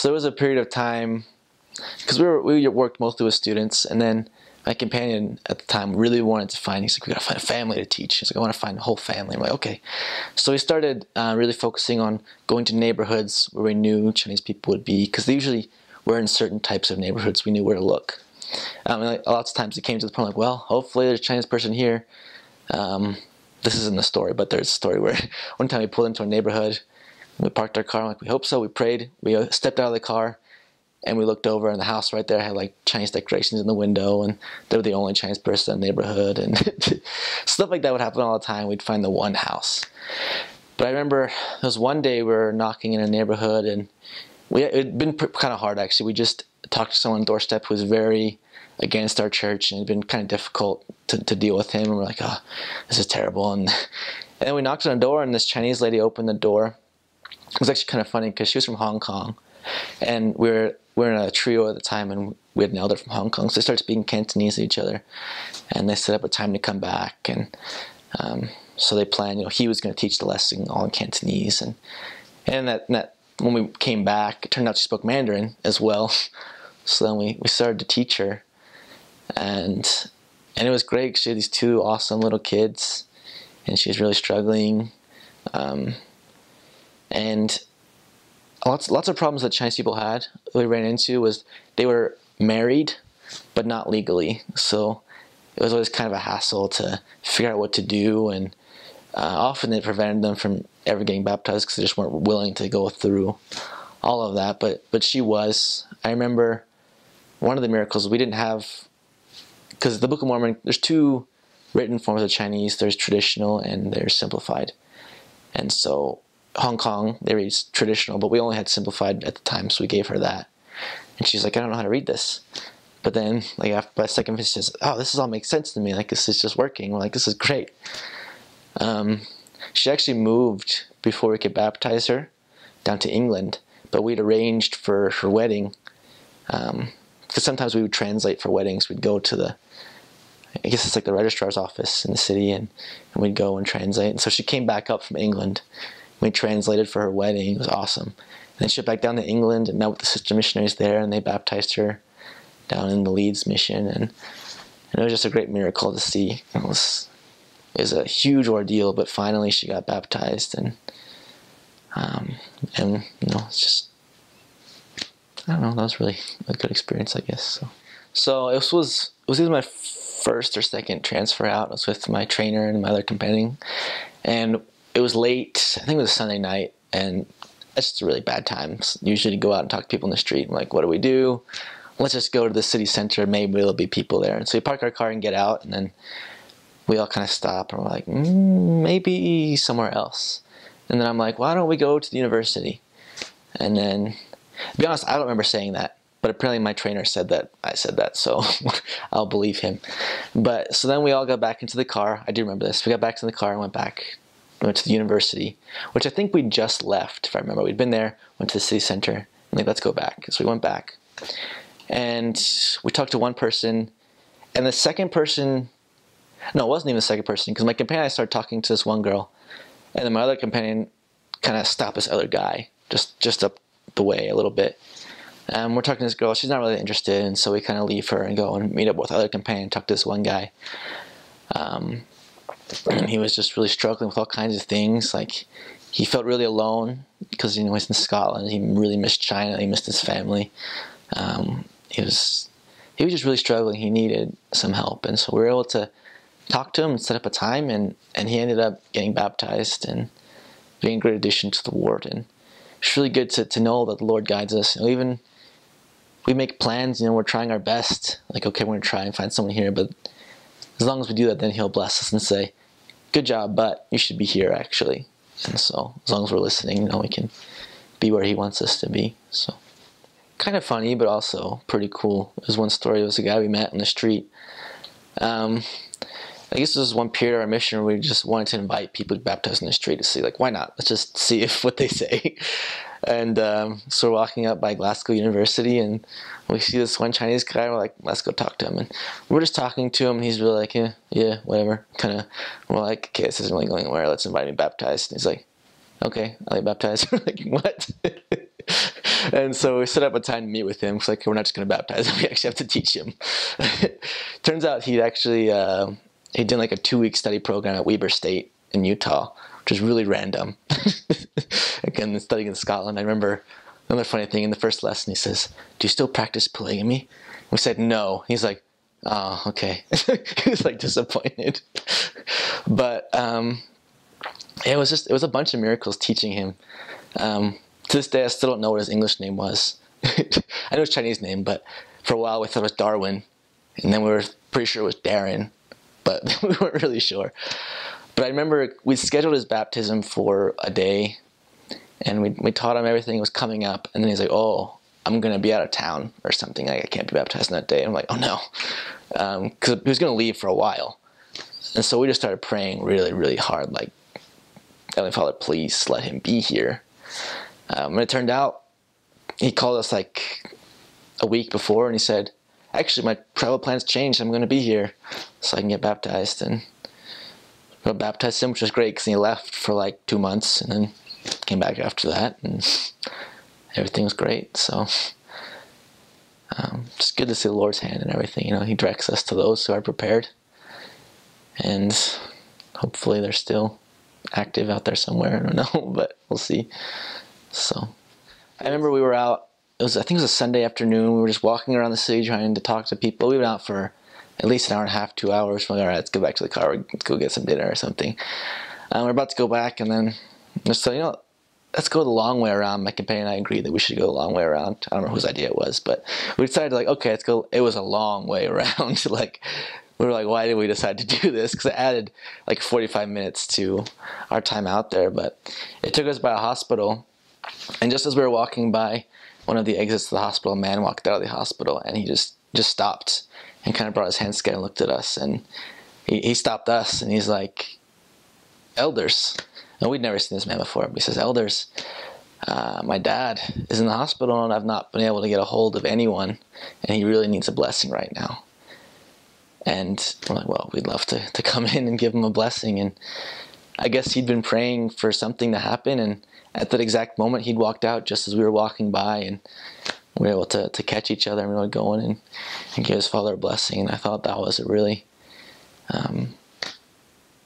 So there was a period of time, because we worked mostly with students, and then my companion at the time really wanted to find, he's like, we gotta find a family to teach. He's like, I want to find a whole family. I'm like, okay. So we started really focusing on going to neighborhoods where we knew Chinese people would be, because they usually were in certain types of neighborhoods. We knew where to look. Like, lots of times it came to the point like, well, hopefully there's a Chinese person here. This isn't the story, but there's a story where one time we pulled into a neighborhood, we parked our car, I'm like, we hope so, we prayed, we stepped out of the car, and we looked over, and the house right there had like Chinese decorations in the window, and they were the only Chinese person in the neighborhood, and stuff like that would happen all the time. We'd find the one house. But I remember there was one day we were knocking in a neighborhood, and it'd been kind of hard actually. We just talked to someone on the doorstep who was very against our church, and it'd been kind of difficult to deal with him, and we're like, oh, this is terrible. And then we knocked on the door, and this Chinese lady opened the door. It was actually kind of funny because she was from Hong Kong, and we were in a trio at the time, and we had an elder from Hong Kong, so they started speaking Cantonese to each other, and they set up a time to come back, and so they planned, he was going to teach the lesson all in Cantonese, and that when we came back, it turned out she spoke Mandarin as well, so then we started to teach her, and it was great because she had these two awesome little kids, and she was really struggling, and lots of problems that Chinese people had we ran into was they were married but not legally, so it was always kind of a hassle to figure out what to do, and often it prevented them from ever getting baptized because they just weren't willing to go through all of that, but she was. I remember one of the miracles we didn't have, because the Book of Mormon, there's two written forms of Chinese. There's traditional and there's simplified, and so Hong Kong, they read traditional, but we only had simplified at the time, so we gave her that. And she's like, I don't know how to read this. But then, like, after by the second visit, she says, oh, this all makes sense to me. Like, this is just working. We're like, this is great. She actually moved before we could baptize her down to England, but we'd arranged for her wedding. Because sometimes we would translate for weddings. We'd go to I guess it's like the registrar's office in the city, and we'd go and translate. And so she came back up from England. We translated for her wedding. It was awesome. And then she went back down to England and met with the sister missionaries there, and they baptized her down in the Leeds mission. And it was just a great miracle to see. It was a huge ordeal, but finally she got baptized, and it's just, I don't know, that was really a good experience, I guess. So it was either my first or second transfer out. I was with my trainer and my other companion, and it was late. I think it was a Sunday night, and it's just a really bad time. Usually to go out and talk to people in the street. I'm like, what do we do? Let's just go to the city center. Maybe there'll be people there. And so we park our car and get out, and then we all kind of stop, and we're like, maybe somewhere else. And then I'm like, why don't we go to the university? And then, to be honest, I don't remember saying that, but apparently my trainer said that I said that, so I'll believe him. But so then we all got back into the car. I do remember this. We got back to the car and went to the university, which I think we just left, if I remember. We'd been there, went to the city center, and like, let's go back. So we went back, and we talked to one person, and the second person, no, it wasn't even the second person, because my companion and I started talking to this one girl, and then my other companion kind of stopped this other guy, just up the way a little bit. We're talking to this girl, she's not really interested, and so we kind of leave her and go and meet up with other companion, talk to this one guy. And he was just really struggling with all kinds of things. Like, he felt really alone because he's in Scotland. He really missed China. He missed his family. He was just really struggling. He needed some help, and so we were able to talk to him and set up a time. And he ended up getting baptized and being a great addition to the ward. And it's really good to know that the Lord guides us. Even we make plans. We're trying our best. Like, okay, we're gonna try and find someone here, but as long as we do that, then He'll bless us and say, good job, but you should be here, actually. And so, as long as we're listening, we can be where He wants us to be. So, kind of funny, but also pretty cool. There's one story. It was a guy we met on the street. I guess this was one period of our mission where we just wanted to invite people to baptize in the street to see, like, why not? Let's just see what they say. And so we're walking up by Glasgow University, and we see this one Chinese guy. We're like, let's go talk to him. And we're just talking to him, and he's really like, yeah, whatever. We're like, okay, this isn't really going anywhere. Let's invite him to be baptized. And he's like, okay, I'll get baptized. We're like, what? And so we set up a time to meet with him. It's like, we're not just going to baptize him, we actually have to teach him. Turns out he actually, he did like a 2-week study program at Weber State in Utah, which is really random. Again, studying in Scotland. I remember another funny thing in the first lesson, he says, "Do you still practice polygamy?" We said no. He's like, "Oh, okay." He was like disappointed. But it was a bunch of miracles teaching him. To this day, I still don't know what his English name was. I know his Chinese name, but for a while we thought it was Darwin, and then we were pretty sure it was Darren, but we weren't really sure. But I remember we scheduled his baptism for a day, and we taught him everything was coming up, and then he's like, "Oh, I'm going to be out of town or something. I can't be baptized on that day." And I'm like, "Oh no," because he was going to leave for a while. And so we just started praying really, really hard, like, "Heavenly Father, please let him be here." And it turned out, he called us like a week before, and he said, "Actually, my travel plans changed. I'm going to be here so I can get baptized." And we baptized him, which was great because he left for like 2 months and then came back after that, and everything was great. So it's good to see the Lord's hand in everything. He directs us to those who are prepared, and hopefully they're still active out there somewhere. I don't know, but we'll see. So I remember we were out, I think it was a Sunday afternoon. We were just walking around the city trying to talk to people. We went out for at least an hour and a half, 2 hours. We're like, all right, let's go back to the car. Let's go get some dinner or something. We're about to go back, and then just let's go the long way around. My companion and I agreed that we should go the long way around. I don't know whose idea it was, but we decided, like, okay, let's go. It was a long way around. Like, we were like, why did we decide to do this? Because it added like 45 minutes to our time out there. But it took us by a hospital, and just as we were walking by one of the exits of the hospital, a man walked out of the hospital, and he just stopped and kind of brought his hands together and looked at us, and he stopped us, and he's like, "Elders." And we'd never seen this man before, but he says, "Elders, my dad is in the hospital, and I've not been able to get a hold of anyone, and he really needs a blessing right now." And we're like, well, we'd love to come in and give him a blessing. And I guess he'd been praying for something to happen, and at that exact moment, he'd walked out just as we were walking by, and we were able to catch each other, and we were going and give his father a blessing. And I thought that was a really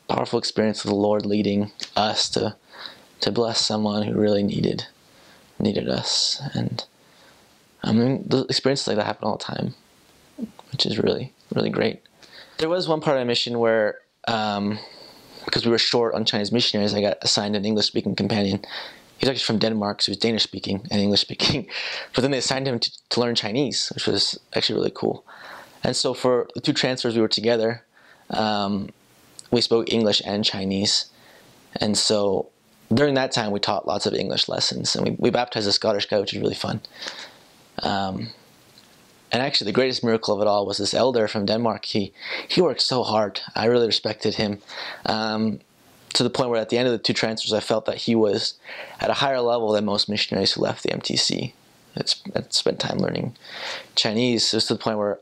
powerful experience of the Lord leading us to bless someone who really needed us. And I mean, the experiences like that happen all the time, which is really, really great. There was one part of my mission where, because we were short on Chinese missionaries, I got assigned an English-speaking companion. He was actually from Denmark, so he was Danish-speaking and English-speaking. But then they assigned him to learn Chinese, which was actually really cool. And so for the 2 transfers we were together, we spoke English and Chinese. And so during that time, we taught lots of English lessons. And we baptized a Scottish guy, which was really fun. And actually, the greatest miracle of it all was this elder from Denmark. He worked so hard. I really respected him. To the point where at the end of the 2 transfers, I felt that he was at a higher level than most missionaries who left the MTC. I'd spent time learning Chinese. It was to the point where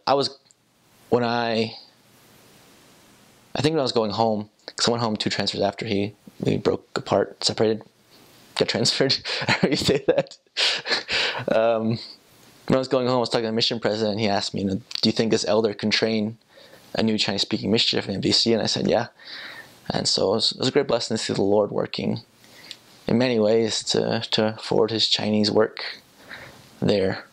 when I was going home, because I went home 2 transfers after we broke apart, separated, got transferred. How do you say that? When I was going home, I was talking to the mission president, and he asked me, "Do you think this elder can train a new Chinese-speaking missionary from MTC?" And I said, "Yeah." And so it was a great blessing to see the Lord working in many ways to forward his Chinese work there.